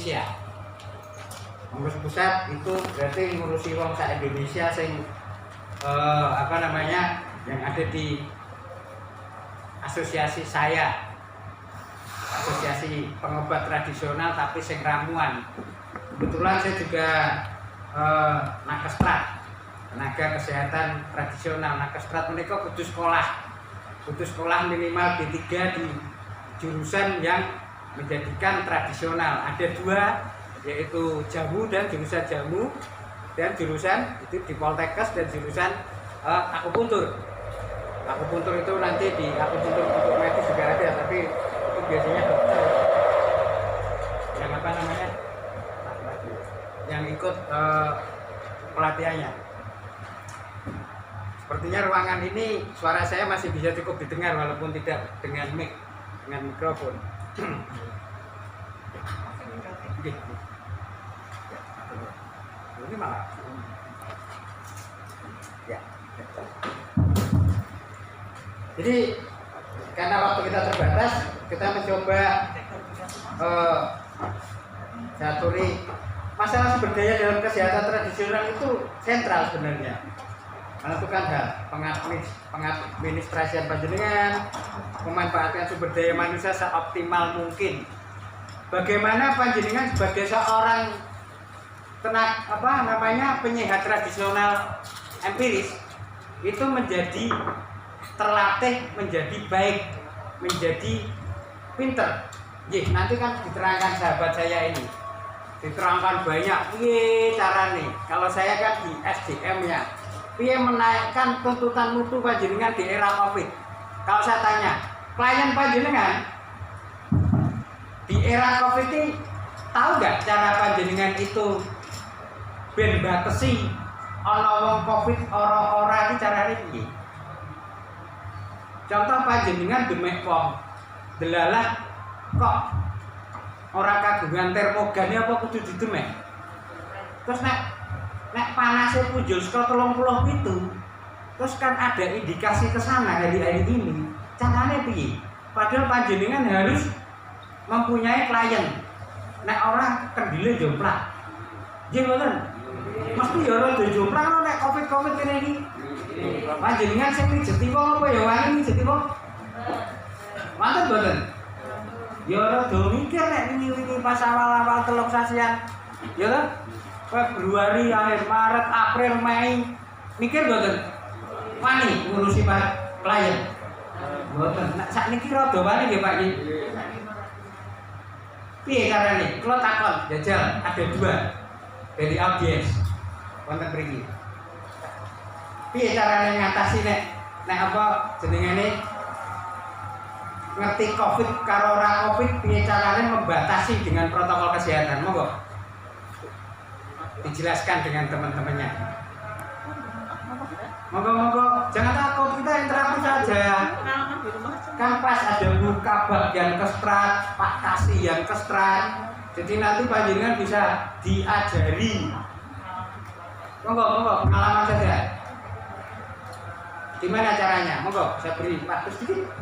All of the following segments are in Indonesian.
Indonesia. Pengurus pusat itu berarti ngurusi wong sak Indonesia sing yang ada di asosiasi saya, asosiasi pengobat tradisional tapi sing ramuan. Kebetulan saya juga nakestrat, tenaga kesehatan tradisional. Nakestrat menika kudu sekolah minimal D3 di jurusan yang menjadikan tradisional. Ada 2, yaitu jamu dan jurusan jamu, dan jurusan itu di Poltekkes dan jurusan akupuntur. Akupuntur itu nanti di akupuntur untuk medis juga ada, tapi itu biasanya dokter yang yang ikut pelatihannya. Sepertinya ruangan ini suara saya masih bisa cukup didengar walaupun tidak dengan mic, dengan mikrofon. Ini malah ya. Jadi karena waktu kita terbatas, kita mencoba caturi masalah sumber daya dalam kesehatan tradisional itu sentral sebenarnya. Menentukan hal pengadministrasian panjenengan, memanfaatkan sumber daya manusia seoptimal mungkin. Bagaimana panjenengan sebagai seorang penyehat tradisional empiris itu menjadi terlatih, menjadi baik, menjadi pinter. Nanti kan diterangkan sahabat saya ini, diterangkan banyak. Cara nih, kalau saya kan di SDM-nya, menaikkan tuntutan mutu panjenengan di era COVID. Kalau saya tanya, klien panjenengan di era COVID ini tahu nggak cara panjenengan itu ben batesi ana wong COVID ora iki carane piye? Contoh panjenengan demek wong delalah kok ora kagungan termogane apa kudu didemek? Terus nek panasnya punjul saka 37, terus kan ada indikasi ke sana hari ini. Carane piye? Padahal panjenengan harus mempunyai klien. Nek orang kendile jomplang. Nggih mboten. Mesti ya ora jomplang nek Covid kene iki. Panjenengan sing mijeti wong apa ya wani mijeti wong? Mantep mboten? Ya ora do mikir nek wingi-wingi pas awal-awal telung sasian. Ya to? Februari, akhir Maret, April, Mei. Mikir mboten? Wani ngurusi klien. Mboten. Nek sakniki rada wani nggih Pak iki. Piye carane? Kula takon, jajal ada 2 dari audiens wonten mriki. Piye carane ngatasi nek apa jenengane ngerti Covid karo ora Covid, piye carane membatasi dengan protokol kesehatan? Monggo dijelaskan dengan teman-temannya. Monggo, jangan takut, kita interaktif saja. Kan pas ada buka bagian kestrat, Pak Kasih yang kestrat, jadi nanti panjenengan bisa diajari. Monggo, pengalaman saja. Gimana caranya? Monggo, saya beri waktu sedikit.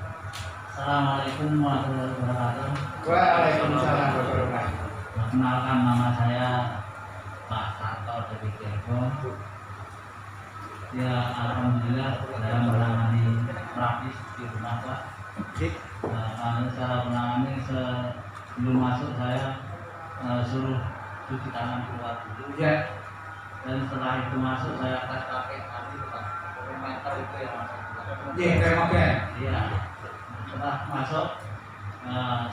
Assalamualaikum warahmatullahi wabarakatuh. Waalaikumsalam warahmatullahi wabarakatuh. Perkenalkan, nama saya Pak Sato dari Depok. Ya, alhamdulillah saya menangani praktis di rumah Pak. Kalau secara menangani sebelum masuk saya suruh cuci tangan keluar dulu. Ya. Dan setelah itu masuk saya tes pakai tadi Pak, termometer itu yang masuk. Iya, termometer. Iya. Setelah masuk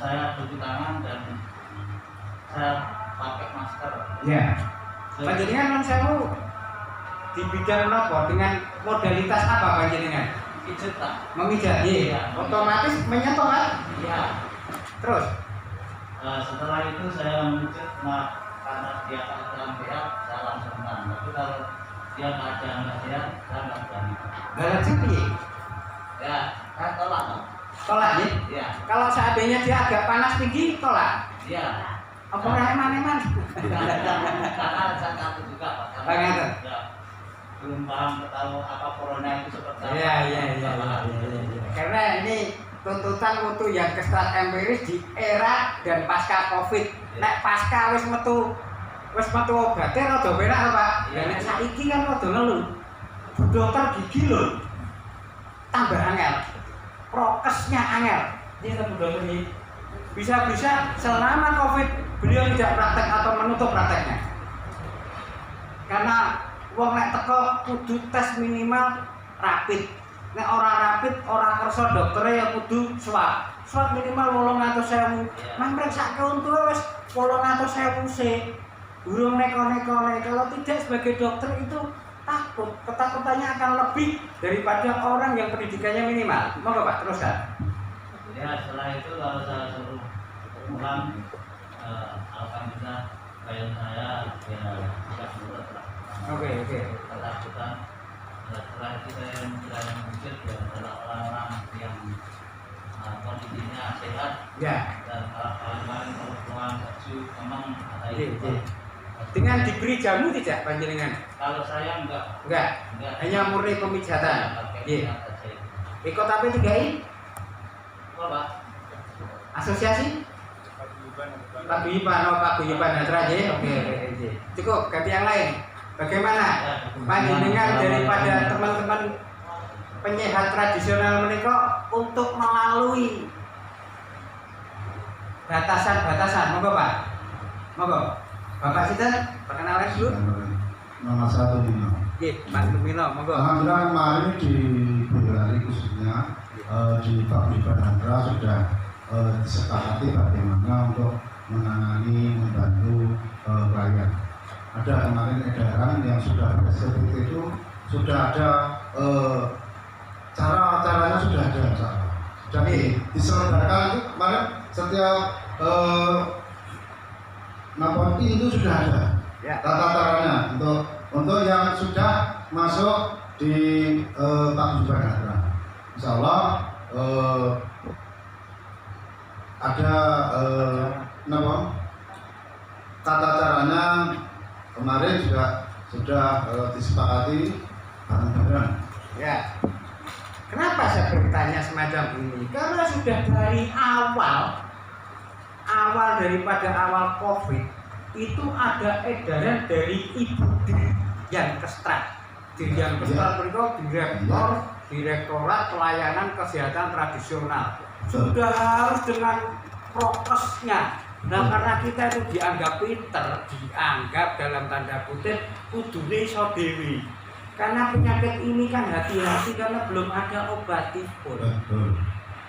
saya cuci tangan dan saya pakai masker. Iya. Panjenengan non sewu di bidang apa, dengan modalitas apa panjenengan? Pijat Pak. Memijat. Iya. Otomatis menyentuh kan? Iya. Terus setelah itu saya memijat, karena dia keadaan sehat saya langsung tahan. Tapi kalau dia keadaan nggak sehat saya nggak berani. Berarti piye? Ya, saya tolak Pak. Tolak ya? Iya. Kalau seandainya dia agak panas tinggi, tolak. Iya. Apa eman-eman? Karena saya takut juga Pak. Bagaimana? Ya, belum paham tahu apa corona itu seperti apa. Iya. Karena ini tuntutan mutu yang keserat empiris di era dan pasca Covid. Nek pasca wis metu obatnya rada penak lho Pak. Ya nek saiki kan rada ngeluh. Dokter gigi lho. Tambah angel. Prokesnya angel. Ini Bu dokter ini. Bisa-bisa selama Covid beliau tidak praktek atau menutup prakteknya. Karena wong nek teko kudu tes minimal rapid. Nek ora rapid, ora kersa doktere ya kudu swab. Swab minimal 800.000. Mampreksake untu wis 800.000 sih. Burung neko-neko. Kalau tidak sebagai dokter itu takut. Ketakutannya akan lebih daripada orang yang pendidikannya minimal. Monggo Pak, teruskan. Ya setelah itu kalau saya suruh pulang, alhamdulillah klien saya ya tidak nurut lah. Oke. Ketakutan. Setelah itu saya mulai mikir ya adalah orang-orang yang kondisinya sehat. Ya. Dan kalau pulang baju memang ada itu. Dengan diberi jamu tidak panjenengan? Kalau saya enggak. Hanya murni pemijatan. Iya. Ikut apa 3I? Apa? Asosiasi? Paguyuban Hatra ya. Oke. Cukup, ganti yang lain. Bagaimana panjenengan daripada teman-teman penyehat tradisional mereka untuk melalui batasan-batasan? Monggo Pak. Monggo. Bapak Sinten, perkenalan dulu. Nama saya Tumino. Mas Tumino, monggo. Alhamdulillah kemarin di Boyolali khususnya di Paguyuban Hatra sudah disepakati bagaimana untuk menangani, membantu klien. Ada kemarin edaran yang sudah seperti itu, sudah ada caranya sudah ada cara. Jadi diselenggarakan itu kemarin setiap Napoli itu sudah ada tata caranya untuk yang sudah masuk di Paguyuban Hatra. Insya Allah ada tata caranya kemarin juga sudah disepakati bareng-bareng. Ya. Kenapa saya bertanya semacam ini? Karena sudah dari awal daripada awal Covid itu ada edaran dari Ibu Dirjen Kestrat. Dirjen Kestrat berikut Direktorat Pelayanan Kesehatan Tradisional. Sudah harus dengan prokesnya. Nah karena kita itu dianggap pinter, dianggap dalam tanda kutip kudune iso dewi. Karena penyakit ini kan hati-hati karena belum ada obatipun.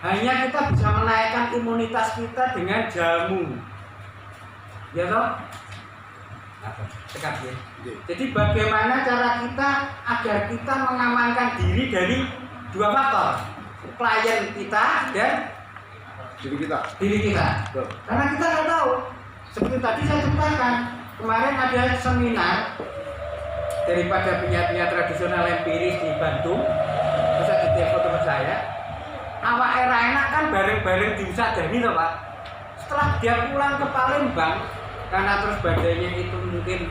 Hanya kita bisa menaikkan imunitas kita dengan jamu. Ya toh? Tekap ya. Jadi bagaimana cara kita agar kita mengamankan diri dari dua faktor, klien kita dan diri kita. Karena kita nggak tahu. Seperti tadi saya ceritakan, kemarin ada seminar daripada penyiar-penyiar tradisional empiris di Bandung. Terus ada telepon teman saya. Awak era enak kan bareng-bareng diusadani loh Pak. Setelah dia pulang ke Palembang, karena terus badannya itu mungkin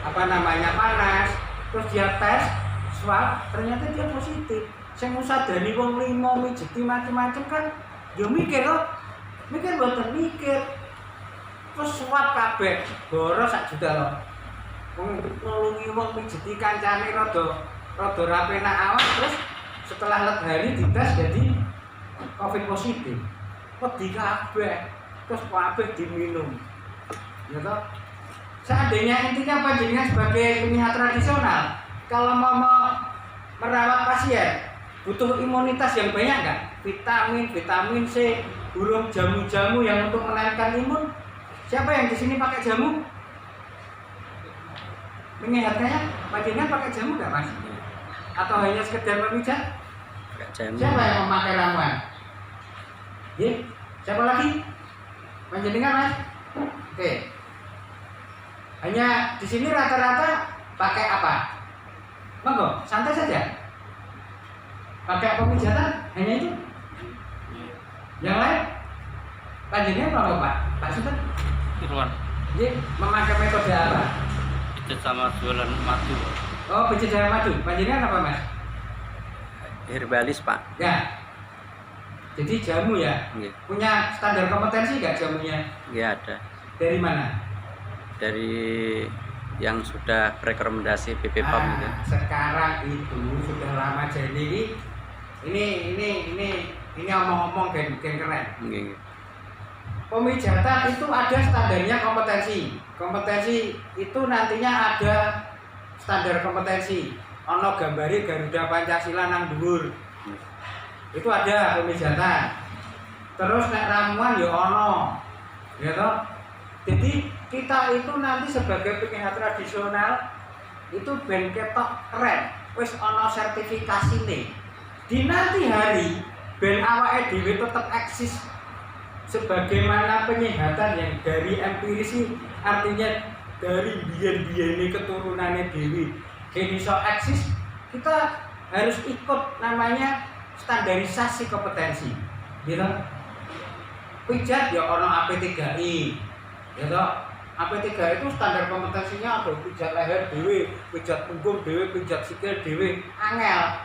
panas, terus dia tes swab, ternyata dia positif. Saya ngusadani wong limo mijeti macam-macam kan, yo mikir mboten mikir. Terus swab kabeh, boros 1 juta loh. Nulungi wong mijeti kancane rada ra penak awak, terus setelah legani dites jadi Covid positif. Wedi kabeh, terus kabeh diminum. Ya toh? Seandainya intinya panjenengan sebagai penyiar tradisional, kalau mau merawat pasien butuh imunitas yang banyak nggak? Vitamin C, burung jamu-jamu yang untuk menaikkan imun. Siapa yang di sini pakai jamu? Menyehatkannya, panjenengan pakai jamu nggak Mas? Atau hanya sekedar memijat? Siapa yang memakai ramuan? Siapa lagi? Panjenengan Mas? Oke. Hanya di sini rata-rata pakai apa? Monggo, santai saja. Pakai pemijatan hanya itu. Yang lain? Panjenengan apa Pak? Pak Sinten? Irwan. Memakai metode apa? Itu sama jualan madu. Oh, pencegahan madu. Panjenengan apa Mas? Herbalis Pak. Ya. Jadi jamu ya? Nggih. Punya standar kompetensi nggak jamunya? Nggih ada. Dari mana? Dari yang sudah rekomendasi BPOM gitu. Sekarang itu sudah lama jadi ini omong-omong gen keren. Nggih. Pemijatan itu ada standarnya kompetensi. Kompetensi itu nantinya ada standar kompetensi. Ono gambari Garuda Pancasila nang dhuwur. Itu ada pemijatan. Terus nek ramuan ya ono. Ya toh? Jadi kita itu nanti sebagai penyehat tradisional itu ben ketok keren. Wis ono sertifikasine. Di nanti hari ben awake dhewe tetep eksis sebagaimana penyehatan yang dari empiris, artinya dari biyen-biyene keturunannya dewi kene iso eksis, kita harus ikut namanya standarisasi kompetensi gitu. Pijat ya ono AP3I gitu. AP3I itu standar kompetensinya ada pijat leher dewe, pijat punggung dewe, pijat sikil dewe, angel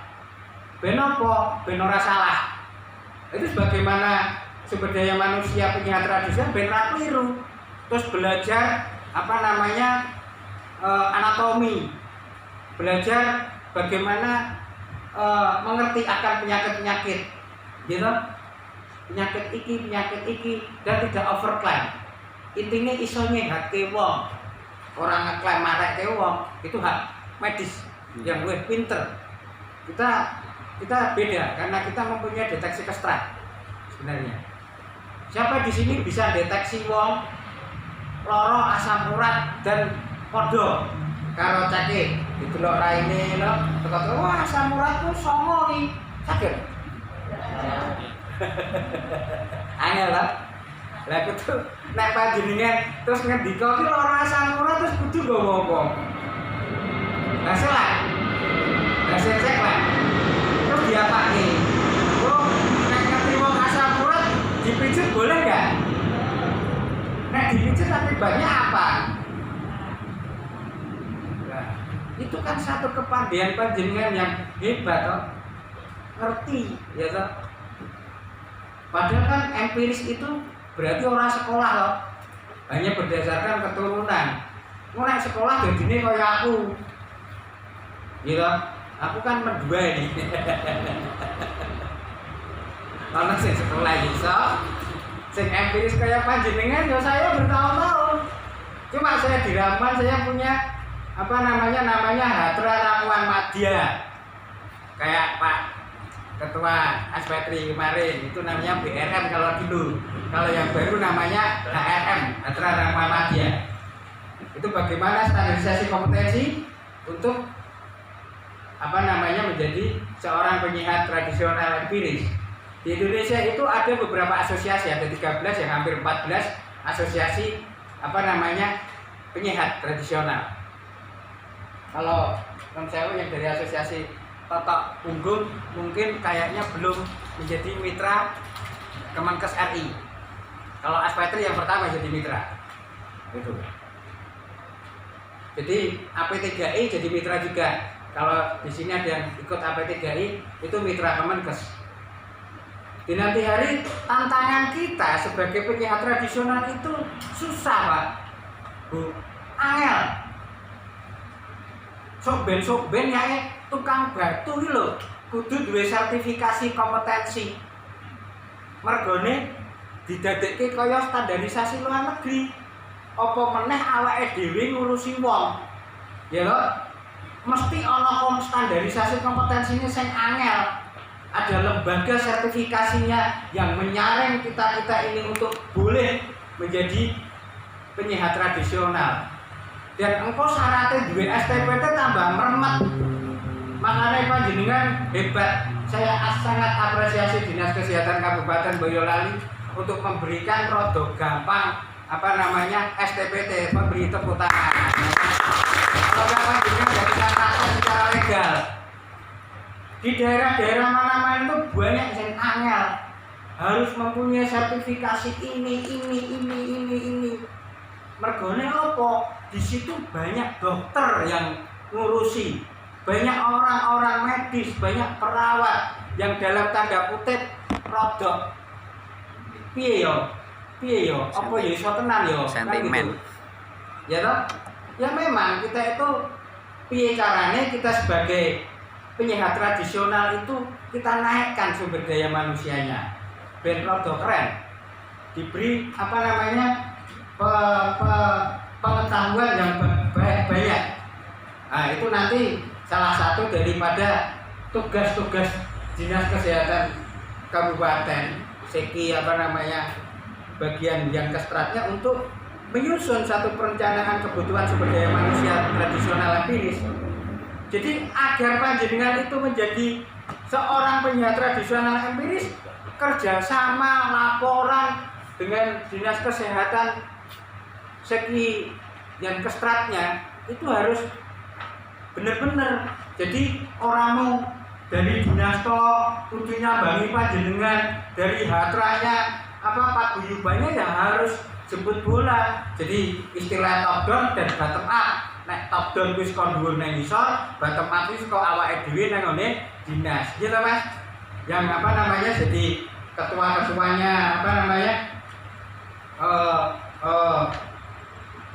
ben apa? Ben ora salah. Itu sebagaimana sumber daya manusia penyehat tradisional ben ra kliru. Terus belajar apa namanya anatomi, belajar bagaimana mengerti akan penyakit-penyakit gitu, penyakit iki dan tidak overclaim. Intinya iso nyehatke wong, orang ngeklaim mareke wong itu hak medis yang luwih pinter. Kita beda karena kita mempunyai deteksi kestrap sebenarnya. Siapa di sini bisa deteksi wong loro asam urat dan podo karo cake didelok raine lho teko wah asam uratku 9 iki sakit. Angel lah. Lah kudu nek panjenengan terus ngendika ki loro asam urat terus kudu nggawa apa? Lah salah. Lah cek lah. Terus diapake? Oh, nek ngerti wong asam urat dipijit boleh enggak? Nek dipijit akibatnya apa? Nah, itu kan satu kepandaian panjenengan yang hebat toh. Ngerti ya toh. Padahal kan empiris itu berarti orang sekolah loh. Hanya berdasarkan keturunan. Mulai sekolah jadinya kayak aku. Gitu. Aku kan mendua ini. Karena sing sekolah iso, sing empiris kayak panjenengan ya saya bertahun-tahun. Cuma saya di Ramuan saya punya apa namanya Hatra Ramuan Madya. Kayak Pak Ketua Aspetri kemarin itu namanya BRM kalau dulu. Kalau yang baru namanya HRM, Hatra Ramuan Madya. Itu bagaimana standarisasi kompetensi untuk apa namanya menjadi seorang penyehat tradisional empiris. Di Indonesia itu ada beberapa asosiasi, ada 13 yang hampir 14 asosiasi apa namanya penyehat tradisional. Kalau non-sewu yang dari asosiasi Totok Punggung mungkin kayaknya belum menjadi mitra Kemenkes RI. Kalau Aspetri yang pertama jadi mitra. Gitu. Jadi AP3I jadi mitra juga. Kalau di sini ada yang ikut AP3I itu mitra Kemenkes. Di nanti hari tantangan kita sebagai penyehat tradisional itu susah Pak, Bu, angel. Sok ben ya tukang batu iki lho, kudu duwe sertifikasi kompetensi. Mergone didadekke kaya standarisasi luar negeri. Apa meneh awake dhewe ngurusi wong. Ya lho, mesti ana standarisasi kompetensinya sing angel. Ada lembaga sertifikasinya yang menyaring kita ini untuk boleh menjadi penyehat tradisional. Dan engkau syaratnya duwe STPT tambah meremet. Makanya panjenengan hebat. Saya sangat apresiasi Dinas Kesehatan Kabupaten Boyolali untuk memberikan rodok gampang apa namanya STPT, memberi tepuk tangan. Kalau panjenengan jadikan praktek secara legal. Di daerah-daerah mana-mana itu banyak yang angel, harus mempunyai sertifikasi ini. Mergone apa? Di situ banyak dokter yang ngurusi, banyak orang-orang medis, banyak perawat yang dalam tanda kutip rodok piye yo apa ya iso tenan yo sentimen. Ya toh? Ya memang kita itu piye caranya kita sebagai penyehat tradisional itu kita naikkan sumber daya manusianya ben rada keren, diberi apa namanya pengetahuan yang banyak. Nah itu nanti salah satu daripada tugas-tugas dinas kesehatan kabupaten seki apa namanya bagian yang kestratnya untuk menyusun satu perencanaan kebutuhan sumber daya manusia tradisional empiris. Jadi agar panjenengan itu menjadi seorang penyehat tradisional empiris, kerjasama laporan dengan dinas kesehatan segi yang kestratnya itu harus benar-benar. Jadi orang mau dari dinas tok kudu nyambangi panjenengan, dari hatranya apa paguyubannya ya harus jemput bola. Jadi istilah top down dan bottom up. Nek top down wis kon dhuwur nang isor, bottom up wis kok awake dhewe nang ngene dinas. Gitu Mas. Yang apa namanya jadi ketua-ketuanya apa namanya?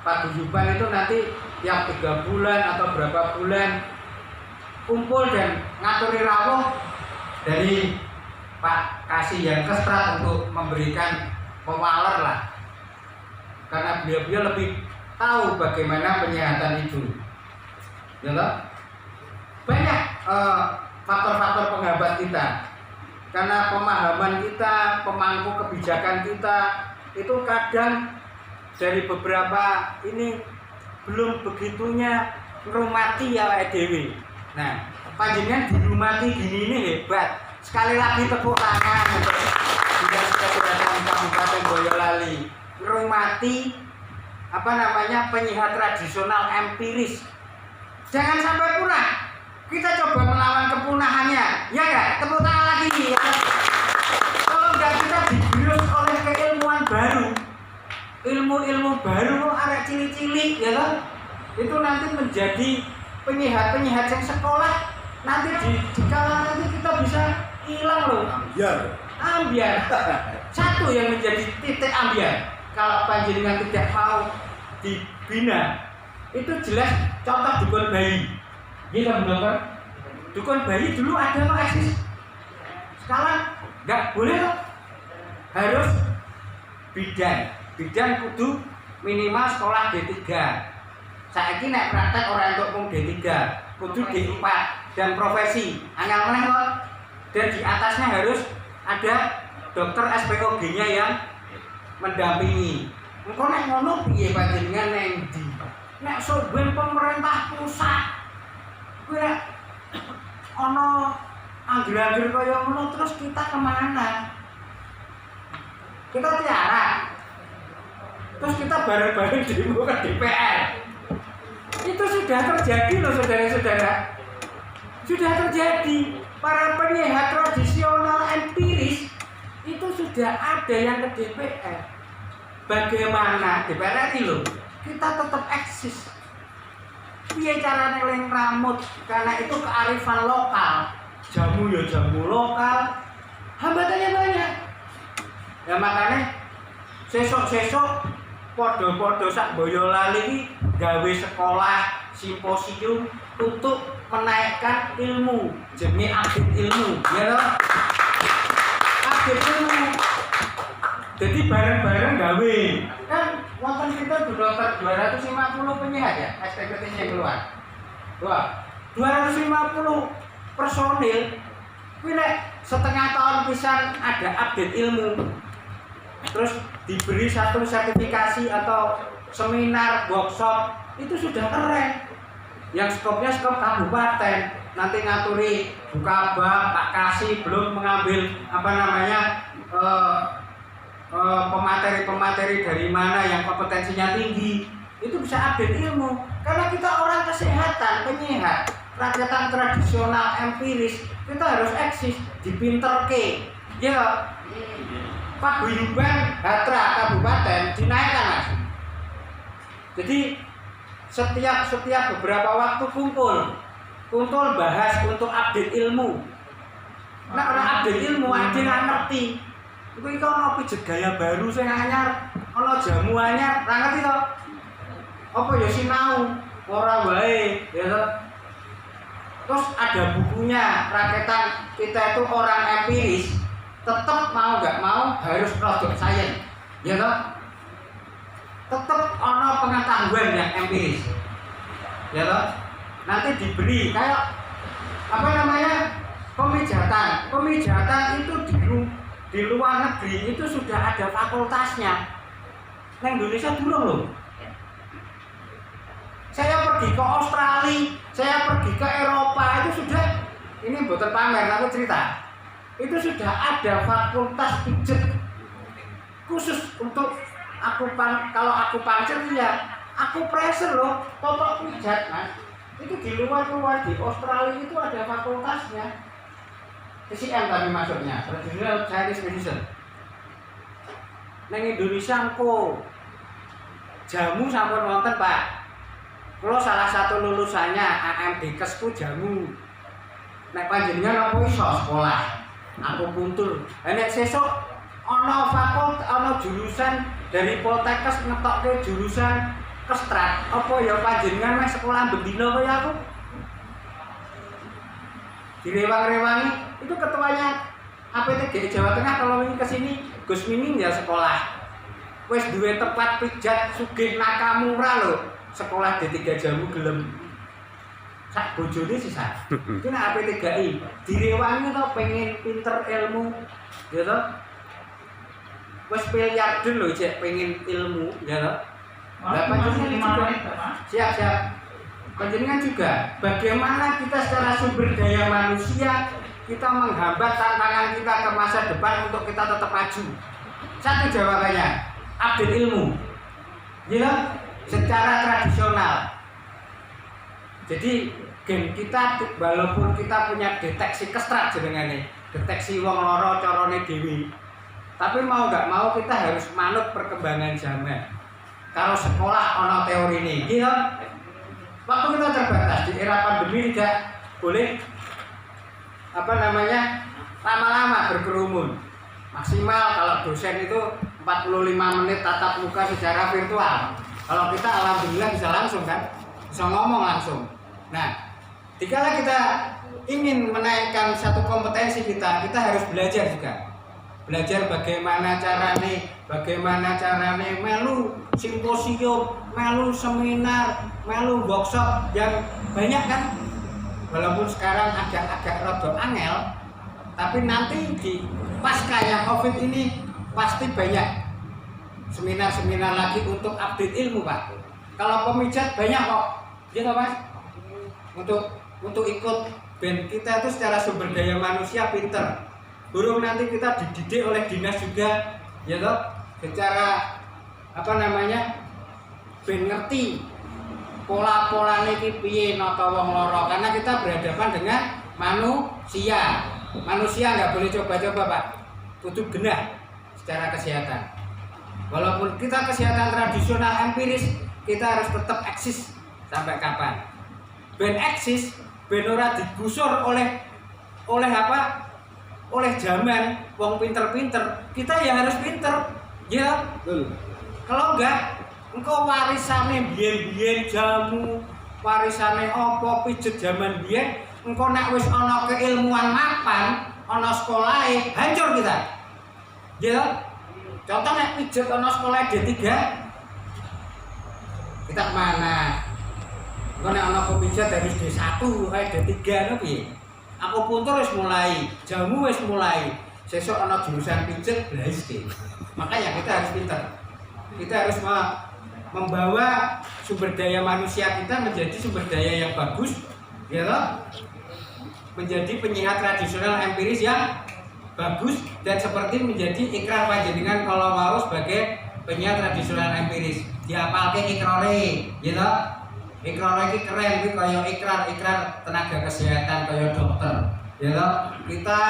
Paguyuban itu nanti tiap 3 bulan atau berapa bulan kumpul dan ngaturi rawuh dari Pak Kasih yang kestrat untuk memberikan pewaler lah, karena beliau lebih tahu bagaimana penyehatan itu. Ya toh? Banyak faktor-faktor penghambat kita, karena pemahaman kita, pemangku kebijakan kita itu kadang dari beberapa ini belum begitunya ngrumati awake dhewe. Nah, panjenengan dirumati gini ini hebat. Sekali lagi tepuk tangan untuk Dinas Kesehatan Kabupaten Boyolali. Ngrumati apa namanya penyehat tradisional empiris. Jangan sampai punah. Kita coba melawan kepunahannya. Ya enggak? Tepuk tangan lagi ya. Kalau enggak kita dibius oleh keilmuan baru. Ilmu-ilmu baru arek cilik-cilik ya kan? Itu nanti menjadi penyehat-penyehat yang sekolah, nanti dikala nanti kita bisa hilang loh. Ambiar. Satu yang menjadi titik ambiar. Kalau panjenengan tidak mau dibina, itu jelas contoh dukun bayi. Gitu dokter. Dukun bayi dulu ada kok eksis. Sekarang nggak boleh loh. Harus bidan. Bidan kudu minimal sekolah D3. Saiki nek praktek ora entuk mung D3, kudu D4 dan profesi. Anyar meneh kok. Dan di atasnya harus ada dokter SPOG-nya yang mendampingi. Engko nek ngono piye panjenengan nang ndi? Nek soben pemerintah pusat kuwi nek ana angger-angger kaya ngono terus kita kemana? Kita tiara. Terus kita bareng-bareng demo ke DPR. Itu sudah terjadi loh saudara-saudara. Sudah terjadi. Para penyehat tradisional empiris itu sudah ada yang ke DPR. Bagaimana DPR ini loh, kita tetap eksis. Piye carane leng rambut, karena itu kearifan lokal. Jamu ya jamu lokal. Hambatannya banyak. Ya makanya sesok-sesok podo-podo sak Boyolali gawe sekolah simposium untuk menaikkan ilmu, jenenge update ilmu, ya loh. Update ilmu. Jadi bareng-bareng gawe. Kan wonten kita dokter 250 penyehat ya, SPPT-nya yang keluar. Wah, 250 personil. Kuwi nek setengah tahun pisan ada update ilmu. Terus diberi satu sertifikasi atau seminar, workshop, itu sudah keren. Yang skopnya skop kabupaten, nanti ngaturi buka bank, Pak Kasih belum mengambil apa namanya pemateri-pemateri dari mana yang kompetensinya tinggi, itu bisa update ilmu. Karena kita orang kesehatan, penyehat, rakyatan tradisional empiris, kita harus eksis, dipinterke, ya. Paguyuban Hatra Kabupaten dinaikkan Mas. Jadi setiap beberapa waktu kumpul bahas untuk update ilmu. Nek ora update ilmu ade ora ngerti. Iku iki ana pijet gaya baru sing anyar, ana jamu anyar, ora ngerti to? Apa ya sinau, ora wae, ya to. Terus ada bukunya, raketan kita itu orang empiris, tetap mau nggak mau harus produk sains, ya toh? Tetap ono pengetahuan yang empiris, ya toh? Nanti diberi kayak apa namanya pemijatan, pemijatan itu di luar negeri itu sudah ada fakultasnya, nah Indonesia durung loh. Saya pergi ke Australia, saya pergi ke Eropa, itu sudah, ini bukan pamer, aku cerita. Itu sudah ada fakultas pijet khusus untuk kalau aku pancet ya, aku pressure loh, totok pijat mas. Itu di luar di Australia itu ada fakultasnya. TCM kami masuknya, Traditional Chinese Medicine. Neng Indonesia engko jamu sampun wonten Pak. Kalau salah satu lulusannya AMDkes ku jamu. Nek panjenengan apa iso sekolah? Aku puntur. Nek sesuk ana fakultas ana jurusan dari Poltekkes ngetokke jurusan kestrat. Apa ya panjenengan meh sekolah bendina kaya aku? Direwang-rewangi itu ketuanya APTG Jawa Tengah kalau ini kesini Gus Mimin ya sekolah. Wes duwe tempat pijat sugih Nakamura lho. Sekolah D3 jamu gelem sak bojone sisa. Itu nek AP3I direwangi to pengen pinter ilmu, ya to. Wes miliarden lho cek pengen ilmu, ya to. Lah panjenengan juga. Siap. Panjenengan juga bagaimana kita secara sumber daya manusia kita menghambat tantangan kita ke masa depan untuk kita tetap maju. Satu jawabannya, update ilmu. Ya, secara tradisional. Jadi gen kita walaupun kita punya deteksi kestrat jenengane, deteksi wong loro carane dhewe. Tapi mau nggak mau kita harus manut perkembangan zaman. Kalau sekolah ono teori ini, gitu. Waktu kita terbatas di era pandemi tidak boleh lama-lama berkerumun. Maksimal kalau dosen itu 45 menit tatap muka secara virtual. Kalau kita alhamdulillah bisa langsung kan, bisa ngomong langsung. Nah, dikala kita ingin menaikkan satu kompetensi kita harus belajar juga. Belajar bagaimana carane melu simposium, melu seminar, melu workshop yang banyak kan. Walaupun sekarang agak rada angel, tapi nanti di paskanya Covid ini pasti banyak seminar-seminar lagi untuk update ilmu Pak. Kalau pemijat banyak kok, gitu Mas. Untuk ikut band kita itu secara sumber daya manusia pinter. Burung nanti kita dididik oleh dinas juga, ya toh. Secara ben ngerti pola-polane iki piye nata wong loro karena kita berhadapan dengan manusia. Manusia nggak boleh coba-coba Pak. Kudu genah secara kesehatan. Walaupun kita kesehatan tradisional empiris, kita harus tetap eksis sampai kapan? Ben eksis, ben ora digusur oleh zaman, wong pinter-pinter, kita ya harus pinter, ya. Kalau enggak, engkau warisane biyen-biyen jamu, warisane opo pijet zaman biyen, engkau nek wis ana keilmuan mapan, ana sekolahe, hancur kita. Ya. Contoh nek pijet ana sekolah D3 kita mana? Engko nek ana pemijat dari D1 D3 ngono piye? Aku puntur wis mulai, jamu wis mulai. Sesuk ana jurusan pijet blas iki. Makanya kita harus pintar. Kita harus membawa sumber daya manusia kita menjadi sumber daya yang bagus, ya toh? Menjadi penyiar tradisional empiris yang bagus dan seperti menjadi ikrar panjenengan kalau mau sebagai penyiar tradisional empiris diapalke ikrare gitu. Ikrar iki keren iki kaya ikrar tenaga kesehatan kaya dokter gitu. Kita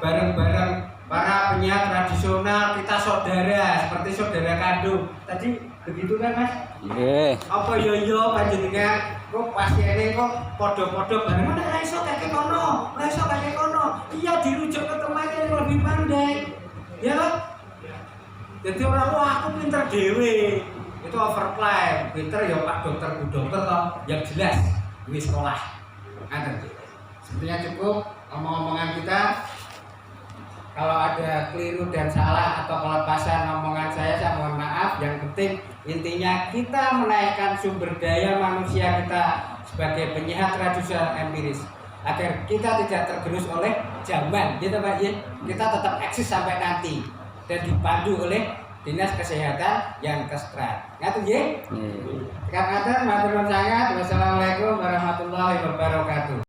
bareng-bareng para penyiar tradisional, kita saudara seperti saudara kandung. Tadi Begitu kan Mas? Nggih. Apa yo panjenengan kok pasiene kok padha-padha bareng ora iso kakek kono, ora iso kakek kono. Iya dirujuk ke teman yang lebih pandai. Ya kan? Jadi orang wah aku pinter dewe. Itu overplay. Pinter ya Pak dokter Bu dokter toh yang jelas di sekolah. Ngaten. Sepertinya cukup omong-omongan kita. Kalau ada keliru dan salah atau kelepasan omongan saya mohon maaf. Yang penting intinya kita menaikkan sumber daya manusia kita sebagai penyehat tradisional empiris agar kita tidak tergerus oleh zaman, gitu Pak ya. Kita tetap eksis sampai nanti dan dipandu oleh dinas kesehatan yang kestrad. Ngaten nggih? Sekarang matur nuwun sangat. Wassalamualaikum warahmatullahi wabarakatuh.